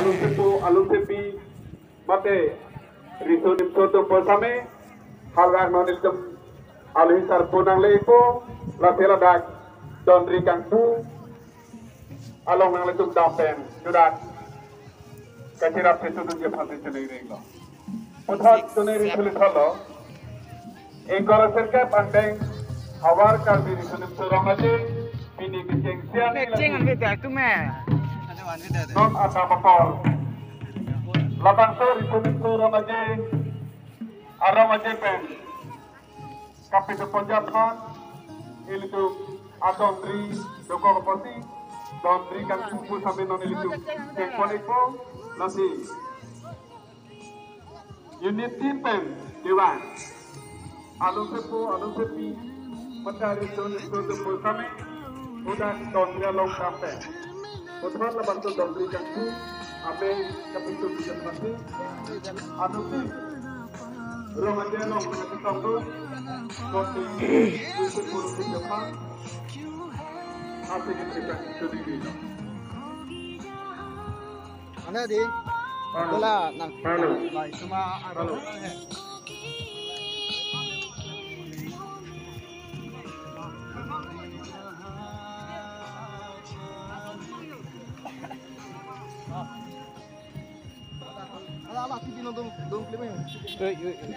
alun sepi mate risunim soto posame halgang nonitum alun sarpunang lepo la tela dak don rikang pu along nang letum dapen judak kacirap setu tu jepan setu reglo pothat tuneri sulit halo engkara serkat andeng hawar kal biri sunim sorong aje pini keceng siang Cengan bete tu me. non ada bakal labang so risunim sorong aje aram aje pen kapit ponjabhan ilitu adondri doko kopoti dondri kan kumpul sampai non ilitu kekonipo nasi unit pen dewan alun sepi mencari soto sampai udah dondri long sampai betul labang so dondri kan ku ape kapit tujuan nasi alun sepi Ramadan long ketong tu kopi untuk burung Jepang asing kita sendiri. Mana di? Bola nang. Halo. Baik semua. Halo. Ala TV nonton dong klip ini.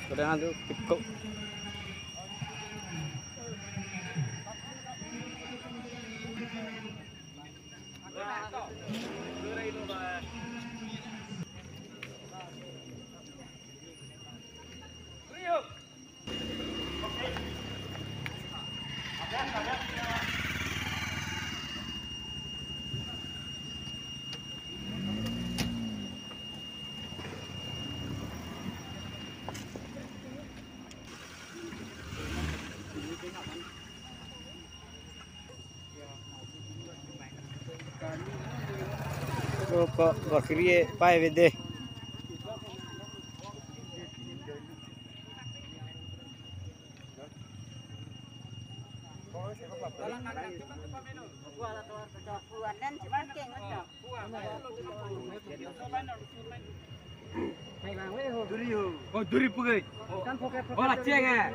Kadang tu pikuk. Kok bakri pai vede. Oh, duri pugai. Oh, lah ceng eh.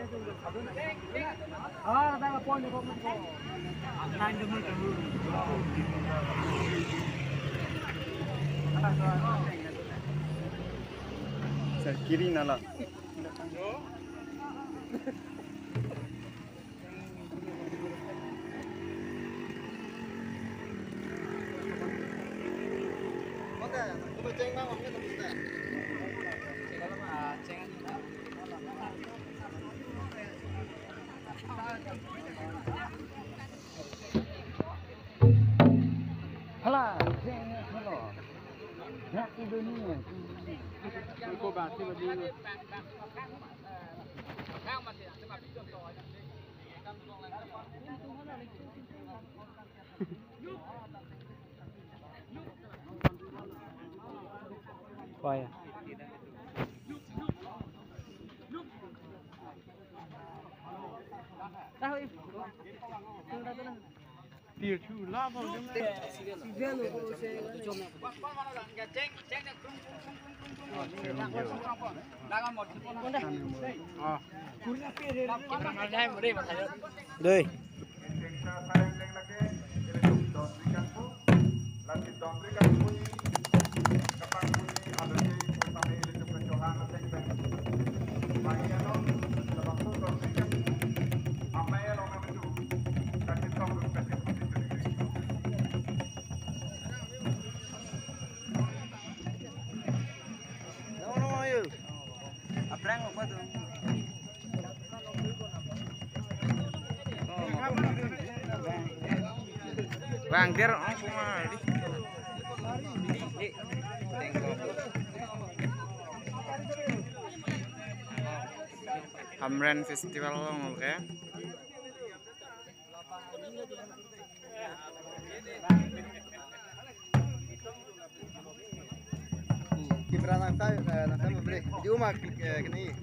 Ah, dah poin ni kau. Nine dulu dulu. Sir kiri nala. Hala, hello. Nak Indonesia. Kau bahasa berdua. Wah ya. Tahu ini. Tier 2 lah bang. Doi. Angger aku mah di Hamren Festival ngol ya. Kibra nang tayo beri. Di umak kini.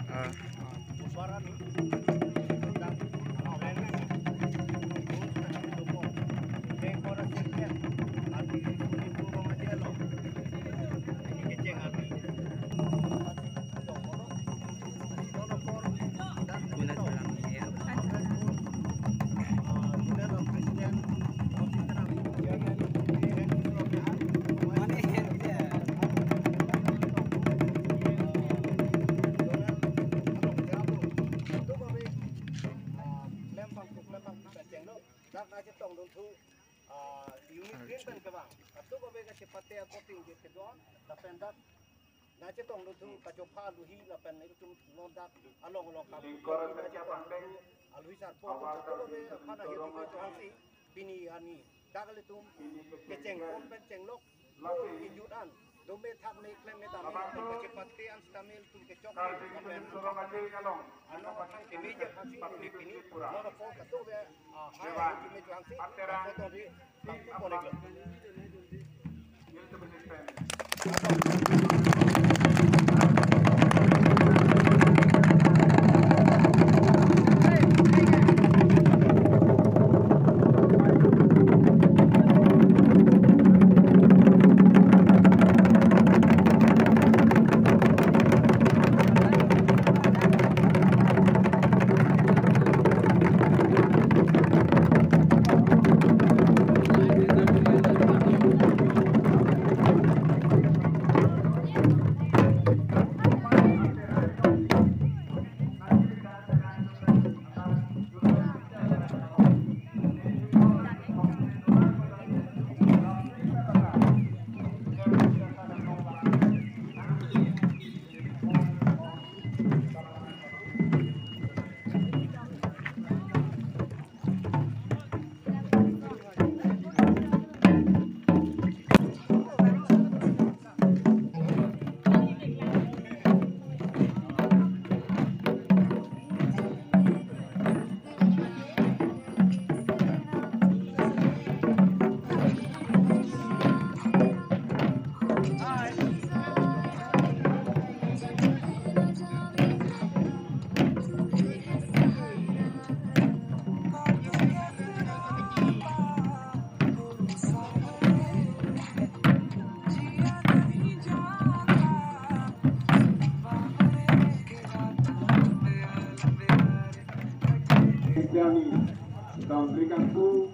Dan berikan ku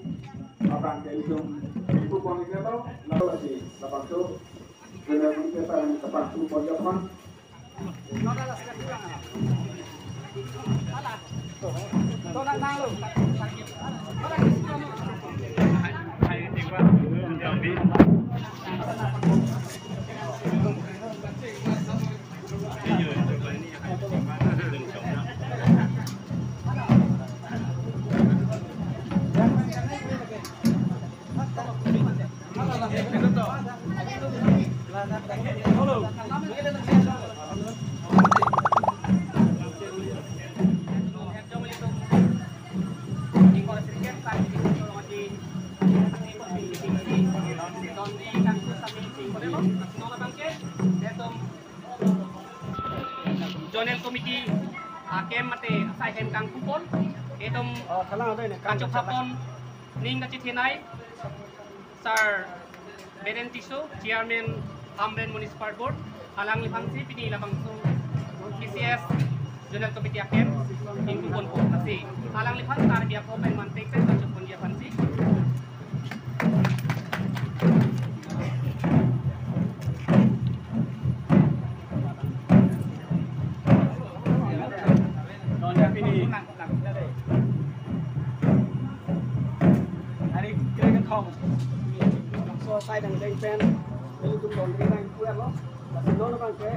akan kehidupan ibu konektor lalu lagi lepas itu dengan kita yang tepat tu pojokman Zonal Committee Hakim mate sai hem kang kupon etom kacok hapon ning kacithinai Sir Berentiso Chairman Hamren Municipal Board halang lipangsi pini labangso PCS Zonal Committee Hakim ing kupon po kasi halang lipang tar biya ko pen mantek pen kacok pon dia pansi sai đằng đây pen đây chúng tôi đi đang quen lắm và xin lỗi các bạn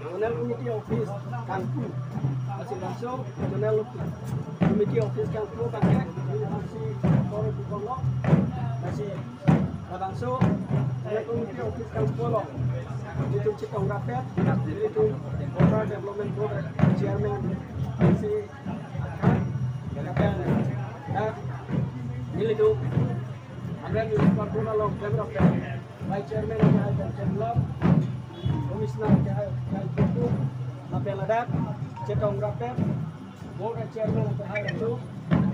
Zonal Committee Office Kangku masih langsung Zonal Committee Office Kangku pakai ini masih korek di kolok Kasi labangso Tunal Komite Office Kampu lo. Itu Cikong Rapet, itu Water Development Board Chairman si Rapet. Nah, ini itu ada di Tunal lo Rapet. Vice Chairman yang Chairman, Komisioner yang itu Rapet Ladak, Cikong Rapet, Board Chairman yang itu.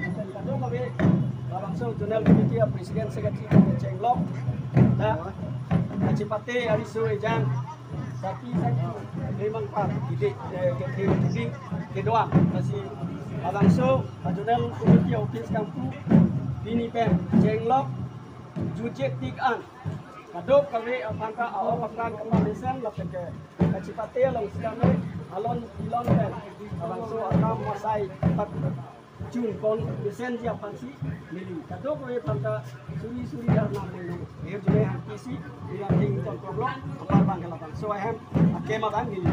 Kado kami labangso Tunal Komite Presiden Sekretari Cenglok. Nah, Acipate Arisu Ejan Saki memang Pak didik kedoang masih labangso Tunal Komite Office Kampu Bini Pem Cenglok Jujet Tikan Kadok kami apangka awak kemalisan lapet ke Acipate lang sekali alon ilon Pem labangso akam masai Jun kon desen dia pansi mili kado ko panta suri darna melu e jure han kisi dia ting kon problem apa bang kelabang so I have akema bang mili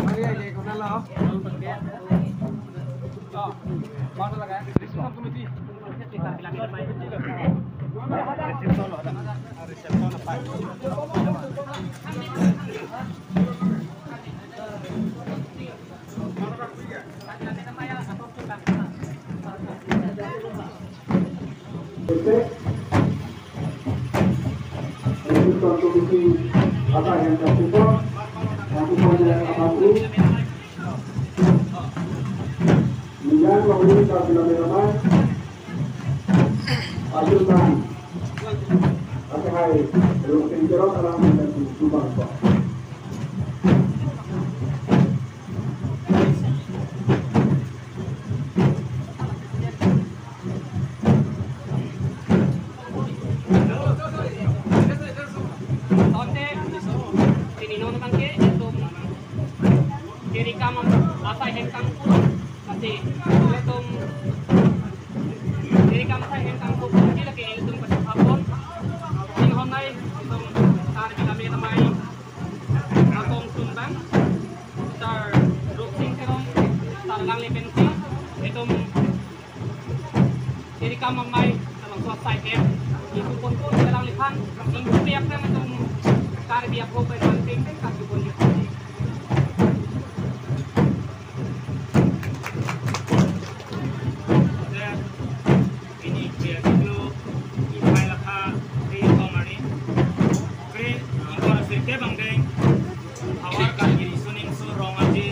mari aja kona lah mana lagi resepsi komite apa yang tersupport yang kemudian apapun yang memberi kami Ajudan Akai belum kira dalam menjadi subang Pak. Jadi kamu mai dalam selesai game, itu pun dalam lipan, minggu biar kan untuk cari biar kopi penting kan kasih pun itu. Ini biar itu ipai laka di komari, kiri ingkar sirke bangdeng, awal kaki suning surong aja,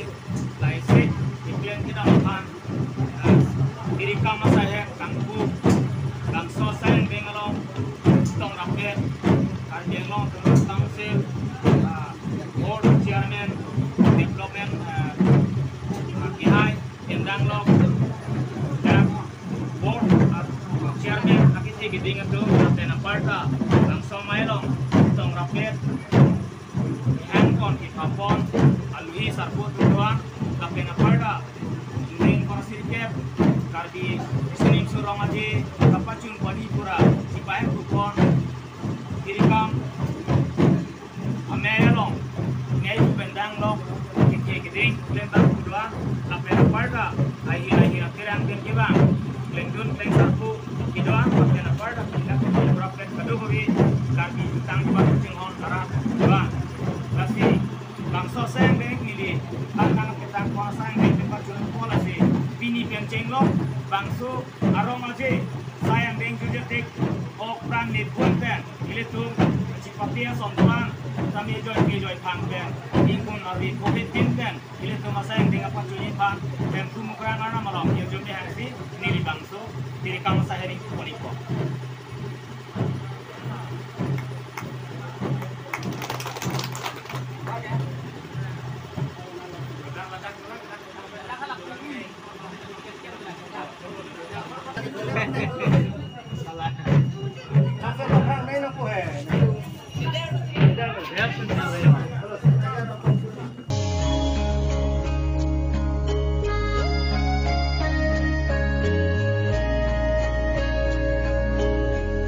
laisik iklan kita makan, diri kamu saya kangku. Bangso sayang bengalong tong rakyat kardialong terus tangsil board chairman development kihai endang lo dan board chairman akiti giding itu dan parta bangso mailong tong rakyat handphone kipapon alui sarpu tujuan kapten parta ingin konsider kardi suning surong aja kapacun padi pura sipai kupon dirikam amelong ngai pendang lo keke geding lembang kedua kapten parda akhir kirang den kibang lendun kleng sarpu kidoan kapten parda pindah ke propet kadu hobi kardi tang ba cinghon arah dua kasih bangso sayang dek mili tang kita kuasa yang tempat jual pola sih Bini Pem Cenglok bangso arong aja sayang deng jujetik ok pran ni punten itu cipatia sontuan kami joy pangben ingkun ari covid pinten itu masa yang deng apa juni pan dan kumukran mana malam yang jumlah hasil nili bangso diri kamu saya ring koniko